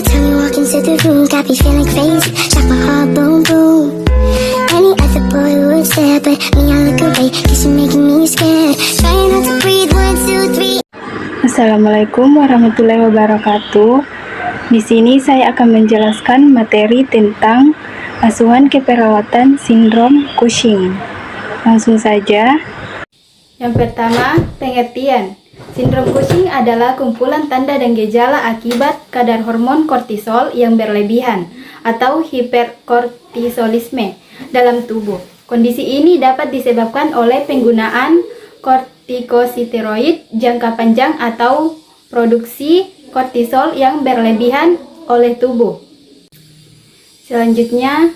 time you walk into the room, got me feeling crazy, shot my heart boom boom. Any other boy would stare, but me I look away, cause you're making me scared. Trying not to breathe, 1, 2, 3. Assalamualaikum warahmatullahi wabarakatuh. Di sini saya akan menjelaskan materi tentang asuhan keperawatan sindrom Cushing. Langsung saja. Yang pertama, pengertian. Sindrom Cushing adalah kumpulan tanda dan gejala akibat kadar hormon kortisol yang berlebihan atau hiperkortisolisme dalam tubuh. Kondisi ini dapat disebabkan oleh penggunaan kortikosteroid jangka panjang atau produksi kortisol yang berlebihan oleh tubuh. Selanjutnya,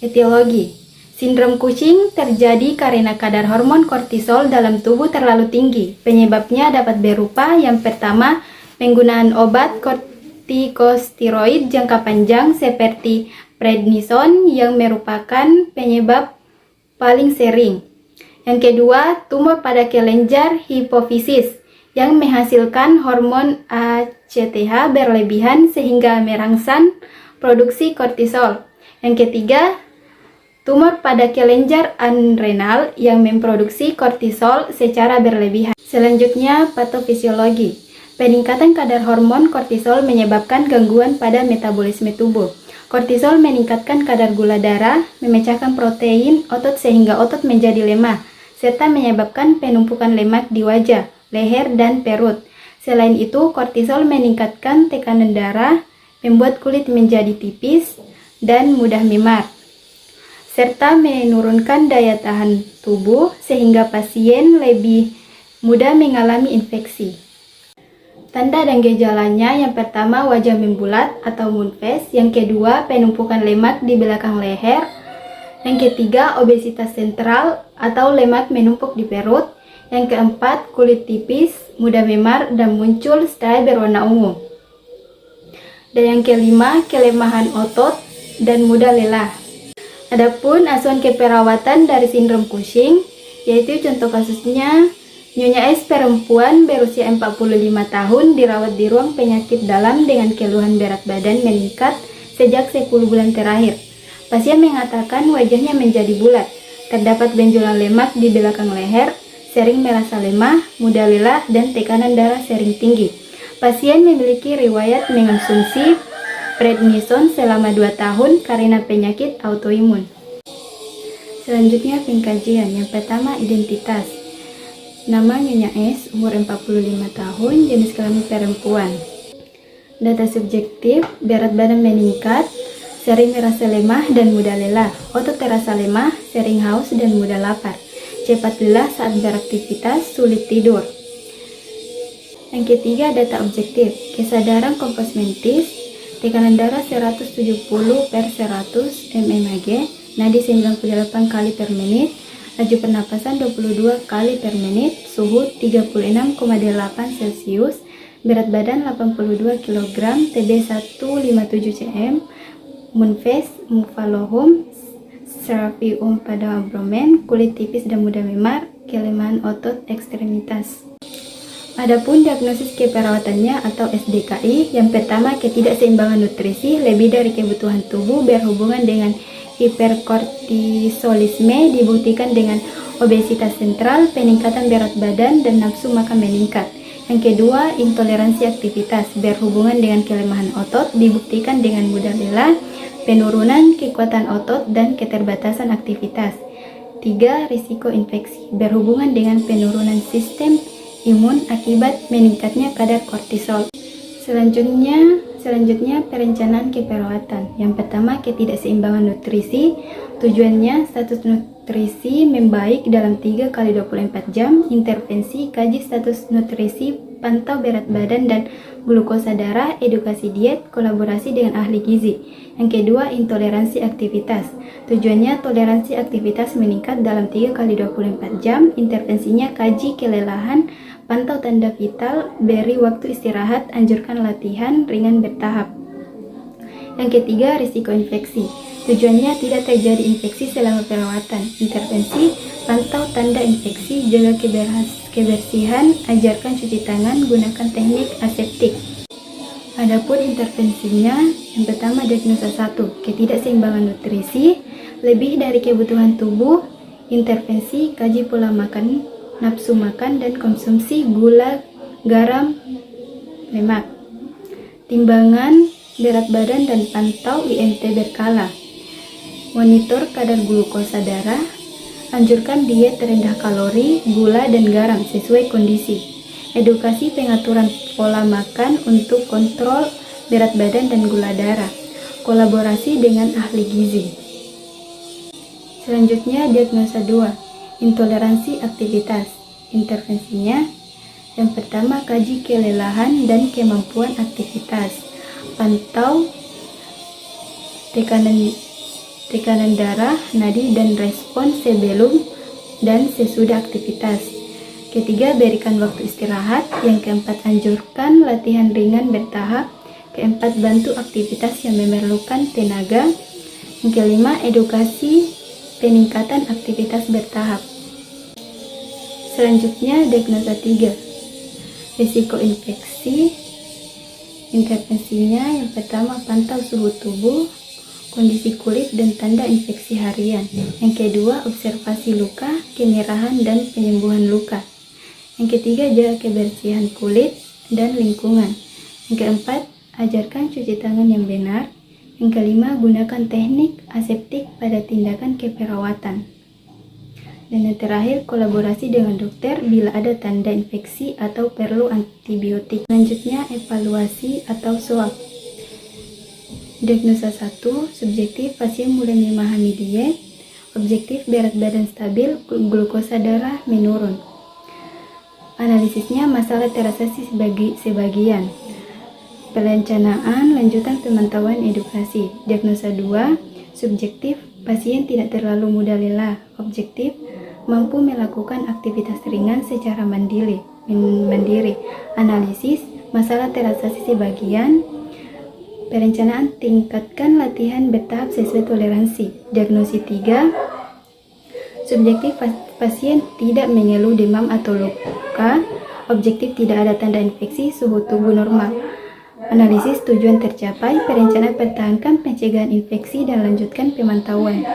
etiologi. Sindrom Cushing terjadi karena kadar hormon kortisol dalam tubuh terlalu tinggi. Penyebabnya dapat berupa yang pertama, penggunaan obat kortikosteroid jangka panjang seperti prednison yang merupakan penyebab paling sering. Yang kedua, tumor pada kelenjar hipofisis yang menghasilkan hormon ACTH berlebihan sehingga merangsang produksi kortisol. Yang ketiga, tumor pada kelenjar adrenal yang memproduksi kortisol secara berlebihan. Selanjutnya, patofisiologi. Peningkatan kadar hormon kortisol menyebabkan gangguan pada metabolisme tubuh. Kortisol meningkatkan kadar gula darah, memecahkan protein otot sehingga otot menjadi lemah, serta menyebabkan penumpukan lemak di wajah, leher, dan perut. Selain itu, kortisol meningkatkan tekanan darah, membuat kulit menjadi tipis dan mudah memar, serta menurunkan daya tahan tubuh sehingga pasien lebih mudah mengalami infeksi. Tanda dan gejalanya, yang pertama wajah membulat atau moon face, yang kedua penumpukan lemak di belakang leher, yang ketiga obesitas sentral atau lemak menumpuk di perut, yang keempat kulit tipis, mudah memar dan muncul stripe berwarna ungu, dan yang kelima kelemahan otot dan mudah lelah. Adapun asuhan keperawatan dari sindrom Cushing, yaitu contoh kasusnya Nyonya S perempuan berusia 45 tahun dirawat di ruang penyakit dalam dengan keluhan berat badan meningkat sejak 10 bulan terakhir. Pasien mengatakan wajahnya menjadi bulat, terdapat benjolan lemak di belakang leher, sering merasa lemah, mudah lelah, dan tekanan darah sering tinggi. Pasien memiliki riwayat mengonsumsi prednison selama 2 tahun karena penyakit autoimun. Selanjutnya pengkajian. Yang pertama, identitas. Nama Nyonya S, umur 45 tahun, jenis kelamin perempuan. Data subjektif, berat badan meningkat, sering merasa lemah dan mudah lelah. Otot terasa lemah, sering haus dan mudah lapar. Cepat lelah saat beraktivitas, sulit tidur. Yang ketiga, data objektif. Kesadaran kompos mentis, tekanan darah 170/100 mmHg, nadi 98 kali per menit, laju pernapasan 22 kali per menit, suhu 36,8 Celcius, berat badan 82 kg, TB 157 cm, moon face, mufalohum, serapium pada abdomen, kulit tipis dan mudah memar, kelemahan otot ekstremitas. Adapun diagnosis keperawatannya atau SDKI, yang pertama ketidakseimbangan nutrisi lebih dari kebutuhan tubuh berhubungan dengan hiperkortisolisme dibuktikan dengan obesitas sentral, peningkatan berat badan, dan nafsu makan meningkat. Yang kedua, intoleransi aktivitas berhubungan dengan kelemahan otot dibuktikan dengan mudah lelah, penurunan kekuatan otot, dan keterbatasan aktivitas. 3. Risiko infeksi berhubungan dengan penurunan sistem imun akibat meningkatnya kadar kortisol. Selanjutnya perencanaan keperawatan. Yang pertama, ketidakseimbangan nutrisi. Tujuannya status nutrisi membaik dalam 3x24 jam. Intervensi, kaji status nutrisi, pantau berat badan dan glukosa darah, edukasi diet, kolaborasi dengan ahli gizi. Yang kedua, intoleransi aktivitas. Tujuannya toleransi aktivitas meningkat dalam 3x24 jam. Intervensinya kaji kelelahan, pantau tanda vital, beri waktu istirahat, anjurkan latihan ringan bertahap. Yang ketiga, risiko infeksi. Tujuannya tidak terjadi infeksi selama perawatan. Intervensi, pantau tanda infeksi, jaga kebersihan, ajarkan cuci tangan, gunakan teknik aseptik. Adapun intervensinya, yang pertama diagnosa 1, ketidakseimbangan nutrisi, lebih dari kebutuhan tubuh, intervensi, kaji pola makan, nafsu makan, dan konsumsi gula, garam, lemak. Timbangan berat badan dan pantau IMT berkala. Monitor kadar glukosa darah, anjurkan diet rendah kalori, gula, dan garam sesuai kondisi. Edukasi pengaturan pola makan untuk kontrol berat badan dan gula darah. Kolaborasi dengan ahli gizi. Selanjutnya diagnosa 2, intoleransi aktivitas. Intervensinya, yang pertama kaji kelelahan dan kemampuan aktivitas. Pantau tekanan darah, nadi, dan respon sebelum dan sesudah aktivitas. Ketiga, berikan waktu istirahat. Yang keempat, anjurkan latihan ringan bertahap. Keempat, bantu aktivitas yang memerlukan tenaga. Yang kelima, edukasi peningkatan aktivitas bertahap. Selanjutnya, diagnosa 3, risiko infeksi. Intervensinya, yang pertama, pantau suhu tubuh, kondisi kulit, dan tanda infeksi harian. Yang kedua, observasi luka, kemerahan, dan penyembuhan luka. Yang ketiga, jaga kebersihan kulit dan lingkungan. Yang keempat, ajarkan cuci tangan yang benar. Yang kelima, gunakan teknik aseptik pada tindakan keperawatan. Dan yang terakhir, kolaborasi dengan dokter bila ada tanda infeksi atau perlu antibiotik. Selanjutnya, evaluasi atau SWOT. Diagnosa 1, subjektif, pasien mulai memahami diet. Objektif, berat badan stabil, glukosa darah menurun. Analisisnya, masalah terasa sebagian. Perencanaan, lanjutan pemantauan edukasi. Diagnosa 2, subjektif, pasien tidak terlalu mudah lelah. Objektif, mampu melakukan aktivitas ringan secara mandiri. Analisis, masalah terasa sebagian. Perencanaan, tingkatkan latihan bertahap sesuai toleransi. Diagnosis 3, subjektif, pasien tidak mengeluh demam atau luka. Objektif, tidak ada tanda infeksi, suhu tubuh normal. Analisis, tujuan tercapai. Perencanaan, pertahankan pencegahan infeksi dan lanjutkan pemantauan.